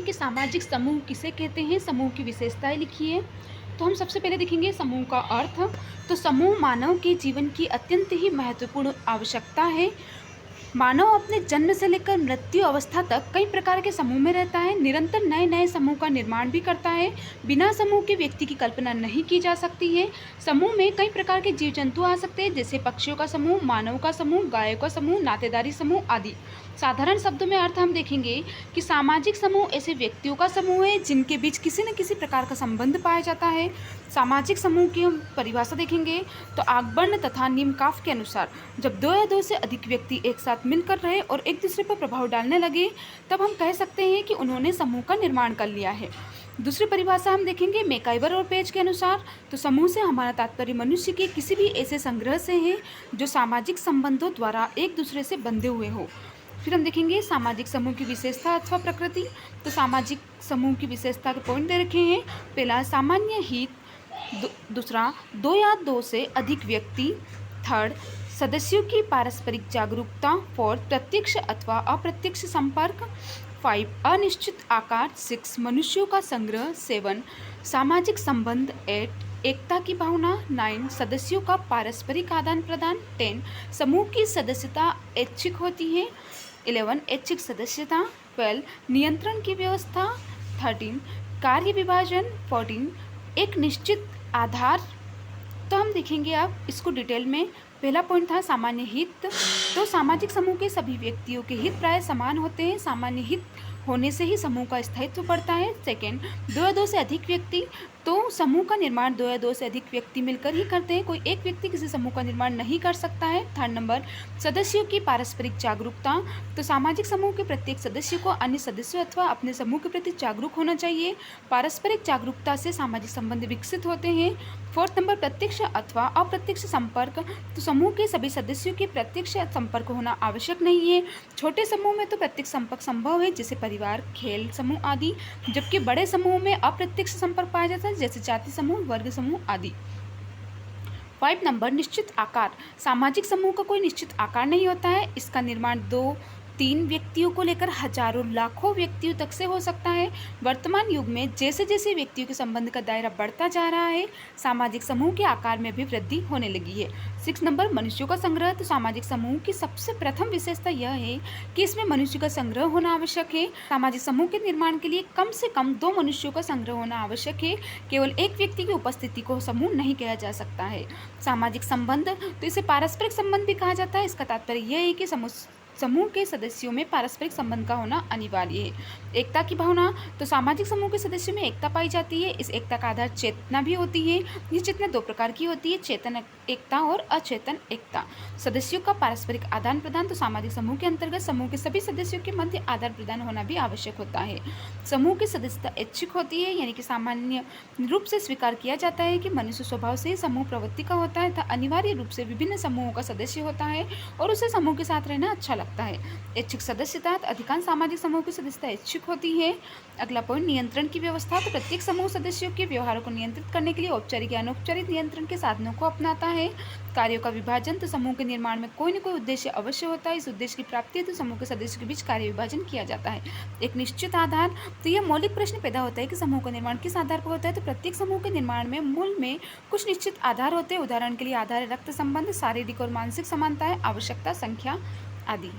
कि सामाजिक समूह किसे कहते हैं, समूह की विशेषताएँ लिखिए। तो हम सबसे पहले देखेंगे समूह का अर्थ। तो समूह मानव के जीवन की अत्यंत ही महत्वपूर्ण आवश्यकता है। मानव अपने जन्म से लेकर मृत्यु अवस्था तक कई प्रकार के समूह में रहता है, निरंतर नए नए समूह का निर्माण भी करता है। बिना समूह के व्यक्ति की कल्पना नहीं की जा सकती है। समूह में कई प्रकार के जीव जंतु आ सकते हैं, जैसे पक्षियों का समूह, मानव का समूह, गायों का समूह, नातेदारी समूह आदि। साधारण शब्दों में अर्थ हम देखेंगे कि सामाजिक समूह ऐसे व्यक्तियों का समूह है जिनके बीच किसी न किसी प्रकार का संबंध पाया जाता है। सामाजिक समूह की हम परिभाषा देखेंगे तो आगबर्न तथा निम्नकाफ के अनुसार जब दो या दो से अधिक व्यक्ति एक साथ मिलकर रहे और एक दूसरे पर प्रभाव डालने लगे, तब हम कह सकते हैं कि उन्होंने समूह का निर्माण कर लिया है। दूसरी परिभाषा हम देखेंगे मैकाइवर और पेज के अनुसार। तो समूह से हमारा तात्पर्य मनुष्य के किसी भी ऐसे संग्रह से है जो सामाजिक संबंधों द्वारा एक दूसरे से बंधे हुए हो। फिर हम देखेंगे सामाजिक समूह की विशेषता अथवा प्रकृति। तो सामाजिक समूह की विशेषता के पॉइंट दे रखे हैं। पहला, सामान्य हित। दूसरा, दो या दो से अधिक व्यक्ति। थर्ड, सदस्यों की पारस्परिक जागरूकता। फोर्थ, प्रत्यक्ष अथवा अप्रत्यक्ष संपर्क। 5, अनिश्चित आकार। 6, मनुष्यों का संग्रह। 7, सामाजिक संबंध। 8, एकता की भावना। 9, सदस्यों का पारस्परिक आदान प्रदान। 10, समूह की सदस्यता ऐच्छिक होती है। 11, ऐच्छिक सदस्यता। 12, नियंत्रण की व्यवस्था। 13, कार्य विभाजन। 14, एक निश्चित आधार। तो हम देखेंगे अब इसको डिटेल में। पहला पॉइंट था सामान्य हित। तो सामाजिक समूह के सभी व्यक्तियों के हित प्राय समान होते हैं। सामान्य हित होने से ही समूह का स्थायित्व बढ़ता है। सेकंड, दो या दो से अधिक व्यक्ति। तो समूह का निर्माण दो या दो से अधिक व्यक्ति मिलकर ही करते हैं, कोई एक व्यक्ति किसी समूह का निर्माण नहीं कर सकता है। थर्ड नंबर, सदस्यों की पारस्परिक जागरूकता। तो सामाजिक समूह के प्रत्येक सदस्य को अन्य सदस्यों अथवा अपने समूह के प्रति जागरूक होना चाहिए। पारस्परिक जागरूकता से सामाजिक संबंध विकसित होते हैं। फोर्थ नंबर, प्रत्यक्ष अथवा अप्रत्यक्ष संपर्क। तो समूह के सभी सदस्यों के प्रत्यक्ष संपर्क होना आवश्यक नहीं है। छोटे समूह में तो प्रत्यक्ष संपर्क संभव है, जैसे परिवार, खेल समूह आदि, जबकि बड़े समूह में अप्रत्यक्ष संपर्क पाया जाता है, जैसे जाति समूह, वर्ग समूह आदि। 5 नंबर, निश्चित आकार। सामाजिक समूह का कोई निश्चित आकार नहीं होता है। इसका निर्माण 2-3 व्यक्तियों को लेकर हजारों लाखों व्यक्तियों तक से हो सकता है। वर्तमान युग में जैसे जैसे व्यक्तियों के संबंध का दायरा बढ़ता जा रहा है, सामाजिक समूह के आकार में भी वृद्धि होने लगी है। 6 नंबर, मनुष्यों का संग्रह। तो सामाजिक समूह की सबसे प्रथम विशेषता यह है कि इसमें मनुष्य का संग्रह होना आवश्यक है। सामाजिक समूह के निर्माण के लिए कम से कम 2 मनुष्यों का संग्रह होना आवश्यक है। केवल एक व्यक्ति की उपस्थिति को समूह नहीं कहा जा सकता है। सामाजिक संबंध, तो इसे पारस्परिक संबंध भी कहा जाता है। इसका तात्पर्य यह है कि समूह के सदस्यों में पारस्परिक संबंध का होना अनिवार्य है। एकता की भावना, तो सामाजिक समूह के सदस्यों में एकता पाई जाती है। इस एकता का आधार चेतना भी होती है। ये चेतना 2 प्रकार की होती है, चेतन एकता और अचेतन एकता। सदस्यों का पारस्परिक आदान प्रदान, तो सामाजिक समूह के अंतर्गत समूह के सभी सदस्यों के मध्य आदान प्रदान होना भी आवश्यक होता है। समूह की सदस्यता ऐच्छिक होती है, यानी कि सामान्य रूप से स्वीकार किया जाता है कि मनुष्य स्वभाव से ही समूह प्रवृत्ति का होता है, तथा अनिवार्य रूप से विभिन्न समूहों का सदस्य होता है और उसे समूह के साथ रहना अच्छा लगता है। ऐच्छिक सदस्यता, अधिकांश सामाजिक समूह की सदस्यता ऐच्छिक होती है। अगला पॉइंट, नियंत्रण की व्यवस्था। तो प्रत्येक समूह सदस्यों के व्यवहारों को नियंत्रित करने के लिए औपचारिक या अनौपचारिक नियंत्रण के साधनों को अपनाता है। कार्यों का विभाजन, तो समूह के निर्माण में कोई न कोई उद्देश्य अवश्य होता है। इस उद्देश्य की प्राप्ति हेतु समूह के सदस्यों के बीच कार्य विभाजन किया जाता है। एक निश्चित आधार, तो यह मौलिक प्रश्न पैदा होता है कि समूह का निर्माण किस आधार पर होता है। तो प्रत्येक समूह के निर्माण में मूल में कुछ निश्चित आधार होते हैं। उदाहरण के लिए आधार है रक्त संबंध, शारीरिक और मानसिक समानताएं, आवश्यकता, संख्या आदि।